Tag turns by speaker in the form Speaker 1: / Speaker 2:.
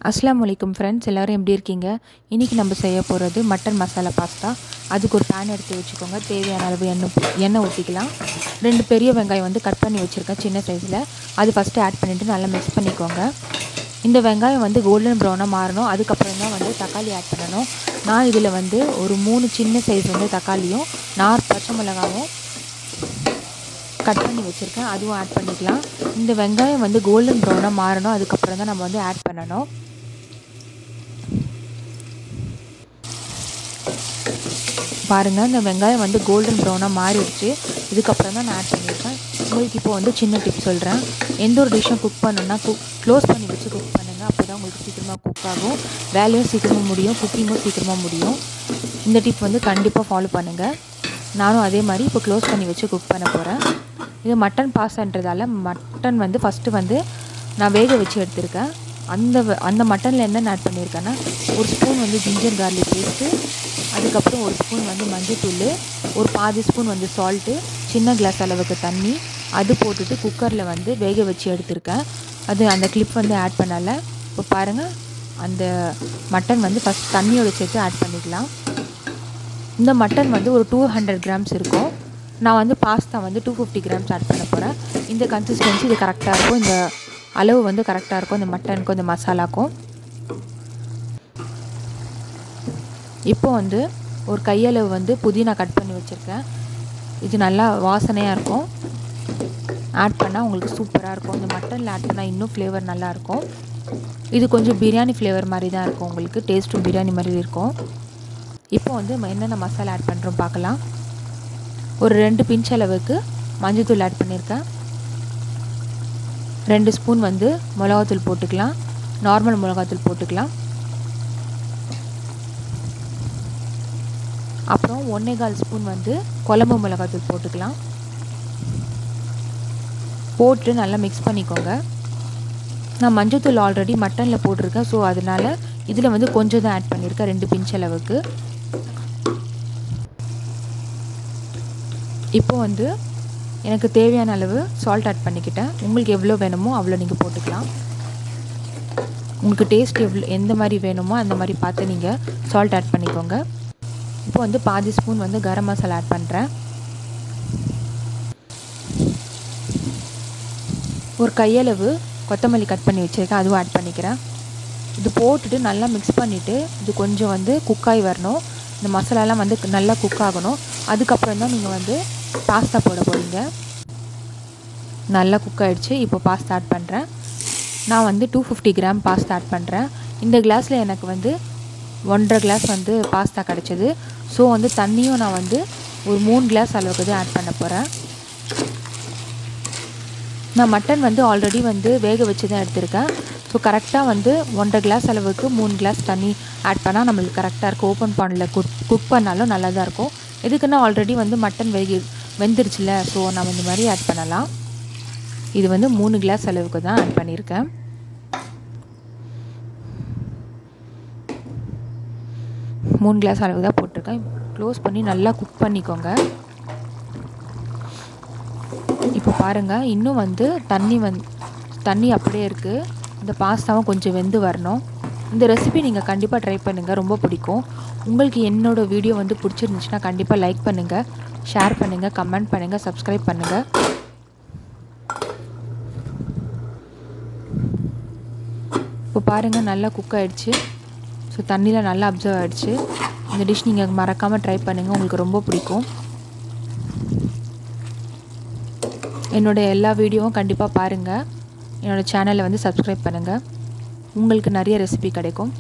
Speaker 1: அஸ்ஸலாமு அலைக்கும் ஃப்ரெண்ட்ஸ், எல்லோரும் எப்படி இருக்கீங்க? இன்றைக்கி நம்ம செய்ய போகிறது மட்டன் மசாலா பாஸ்தா. அதுக்கு ஒரு பேன் எடுத்து வச்சுக்கோங்க. தேவையான அளவு எண்ணெய் ஊற்றிக்கலாம். 2 பெரிய வெங்காயம் வந்து கட் பண்ணி வச்சுருக்கேன் சின்ன சைஸில். அது ஃபஸ்ட்டு ஆட் பண்ணிவிட்டு நல்லா மிக்ஸ் பண்ணிக்கோங்க. இந்த வெங்காயம் வந்து கோல்டன் ப்ரௌனாக மாறணும். அதுக்கப்புறம் தான் வந்து தக்காளி ஆட் பண்ணணும். நான் இதில் வந்து ஒரு 3 சின்ன சைஸ் வந்து தக்காளியும் 4 பச்சை மிளகாவும் கட் பண்ணி வச்சுருக்கேன். அதுவும் ஆட் பண்ணிக்கலாம். இந்த வெங்காயம் வந்து கோல்டன் ப்ரௌனாக மாறணும். அதுக்கப்புறம் தான் நம்ம வந்து ஆட் பண்ணணும். பாருங்கள், இந்த வெங்காயம் வந்து கோல்டன் ப்ரௌனாக மாறிடுச்சு. இதுக்கப்புறம் தான் நான் ஆட் பண்ணியிருக்கேன். உங்களுக்கு இப்போ வந்து சின்ன டிப் சொல்கிறேன். எந்த ஒரு டிஷ்ஷும் குக் பண்ணணுன்னா க்ளோஸ் பண்ணி வச்சு குக் பண்ணுங்கள். அப்போ தான் உங்களுக்கு சீக்கிரமாக குக் ஆகும். வேலையும் சீக்கிரமாக முடியும், குக்கிங்கும் சீக்கிரமாக முடியும். இந்த டிப் வந்து கண்டிப்பாக ஃபாலோ பண்ணுங்கள். நானும் அதே மாதிரி இப்போ க்ளோஸ் பண்ணி வச்சு குக் பண்ண போகிறேன். இது மட்டன் பாஸ்தான்றதால மட்டன் வந்து ஃபஸ்ட்டு வந்து நான் வேக வச்சு எடுத்திருக்கேன். அந்த மட்டனில் என்னென்ன ஆட் பண்ணியிருக்கேன்னா, ஒரு ஸ்பூன் வந்து ஜிஞ்சர் கார்லிக் பேஸ்ட்டு, அதுக்கப்புறம் ஒரு ஸ்பூன் வந்து மஞ்சள்தூள், ஒரு பாதி ஸ்பூன் வந்து சால்ட்டு, சின்ன கிளாஸ் அளவுக்கு தண்ணி, அது போட்டுட்டு குக்கரில் வந்து வேக வச்சு எடுத்திருக்கேன். அந்த கிளிப் வந்து ஆட் பண்ணலை. இப்போ பாருங்கள், அந்த மட்டன் வந்து ஃபஸ்ட் தண்ணியோடு சேர்த்து ஆட் பண்ணிக்கலாம். இந்த மட்டன் வந்து ஒரு 200 கிராம்ஸ் இருக்கும். நான் வந்து பாஸ்தா வந்து 250 கிராம்ஸ் ஆட் பண்ண போகிறேன். இந்த கன்சிஸ்டன்சி இது கரெக்டாக இருக்கும். இந்த அளவு வந்து கரெக்டாக இருக்கும் இந்த மட்டனுக்கும் இந்த மசாலாக்கும். இப்போ வந்து ஒரு கையளவு வந்து புதினா கட் பண்ணி வச்சுருக்கேன். இது நல்லா வாசனையாக இருக்கும். ஆட் பண்ணால் உங்களுக்கு சூப்பராக இருக்கும். இந்த மட்டனில் ஆட் பண்ணால் இன்னும் ஃப்ளேவர் நல்லாயிருக்கும். இது கொஞ்சம் பிரியாணி ஃப்ளேவர் மாதிரி தான் இருக்கும். உங்களுக்கு டேஸ்ட்டும் பிரியாணி மாதிரி இருக்கும். இப்போ வந்து என்னென்ன மசாலா ஆட் பண்ணுறோம் பார்க்கலாம். ஒரு 2 பிஞ்ச் அளவுக்கு மஞ்சள்தூள் ஆட் பண்ணியிருக்கேன். 2 ஸ்பூன் வந்து மிளகாத்தூள் போட்டுக்கலாம். நார்மல் மிளகாத்தூள் போட்டுக்கலாம். அப்புறம் 1.25 ஸ்பூன் வந்து குழம்பு மிளகாத்தூள் போட்டுக்கலாம். போட்டு நல்லா மிக்ஸ் பண்ணிக்கோங்க. நான் மஞ்சள்தூள் ஆல்ரெடி மட்டனில் போட்டிருக்கேன். ஸோ அதனால் இதில் வந்து கொஞ்சம் தான் ஆட் பண்ணியிருக்கேன், 2 பிஞ்ச் அளவுக்கு. இப்போ வந்து எனக்கு தேவையான அளவு சால்ட் ஆட் பண்ணிக்கிட்டேன். உங்களுக்கு எவ்வளோ வேணுமோ அவ்வளோ நீங்கள் போட்டுக்கலாம். உங்களுக்கு டேஸ்ட் எந்த மாதிரி வேணுமோ அந்த மாதிரி பார்த்து நீங்கள் சால்ட் ஆட் பண்ணிக்கோங்க. இப்போ வந்து பாதி ஸ்பூன் வந்து கரம் மசாலா ஆட் பண்ணுறேன். ஒரு கையளவு கொத்தமல்லி கட் பண்ணி வச்சுருக்கேன், அதுவும் ஆட் பண்ணிக்கிறேன். இது போட்டுட்டு நல்லா மிக்ஸ் பண்ணிவிட்டு இது கொஞ்சம் வந்து குக்காகி வரணும். இந்த மசாலாலாம் வந்து நல்லா குக் ஆகணும். அதுக்கப்புறம் தான் நீங்கள் வந்து பாஸ்தா போட போகிறீங்க. நல்லா குக் ஆகிடுச்சு. இப்போ பாஸ்தா ஆட் பண்ணுறேன். நான் வந்து 250 கிராம் பாஸ்தா ஆட் பண்ணுறேன். இந்த கிளாஸில் எனக்கு வந்து 1.5 கிளாஸ் வந்து பாஸ்தா கிடச்சிது. ஸோ வந்து தண்ணியும் நான் வந்து ஒரு 3 கிளாஸ் அளவுக்கு தான் ஆட் பண்ண போகிறேன். நான் மட்டன் வந்து ஆல்ரெடி வந்து வேக வச்சு தான் எடுத்திருக்கேன். ஸோ கரெக்டாக வந்து 1.5 கிளாஸ் அளவுக்கு 3 கிளாஸ் தண்ணி ஆட் பண்ணால் நம்மளுக்கு கரெக்டாக இருக்கும். ஓப்பன் பானில் குக் பண்ணாலும் நல்லா தான் இருக்கும். எதுக்குன்னா ஆல்ரெடி வந்து மட்டன் வெந்துருச்சுல, ஸோ நம்ம இந்த மாதிரி ஆட் பண்ணலாம். இது வந்து 3 கிளாஸ் அளவுக்கு தான் ஆட் பண்ணியிருக்கேன். மூணு கிளாஸ் அளவு தான் போட்டிருக்கேன். க்ளோஸ் பண்ணி நல்லா குக் பண்ணிக்கோங்க. இப்போ பாருங்கள், இன்னும் வந்து தண்ணி அப்படியே இருக்குது. இந்த பாஸ்தாவும் கொஞ்சம் வெந்து வரணும். இந்த ரெசிபி நீங்கள் கண்டிப்பாக ட்ரை பண்ணுங்கள், ரொம்ப பிடிக்கும். உங்களுக்கு என்னோடய வீடியோ வந்து பிடிச்சிருந்துச்சுன்னா கண்டிப்பாக லைக் பண்ணுங்கள், ஷேர் பண்ணுங்கள், கமெண்ட் பண்ணுங்கள், சப்ஸ்கிரைப் பண்ணுங்கள். இப்போ பாருங்கள், நல்லா குக் ஆகிடுச்சு. ஸோ தண்ணியில் நல்லா அப்சர்வ் ஆகிடுச்சு. இந்த டிஷ் நீங்கள் மறக்காமல் ட்ரை பண்ணுங்கள், உங்களுக்கு ரொம்ப பிடிக்கும். என்னோடய எல்லா வீடியோவும் கண்டிப்பாக பாருங்கள். என்னோடய சேனலை வந்து சப்ஸ்கிரைப் பண்ணுங்கள். உங்களுக்கு நிறைய ரெசிபி கிடைக்கும்.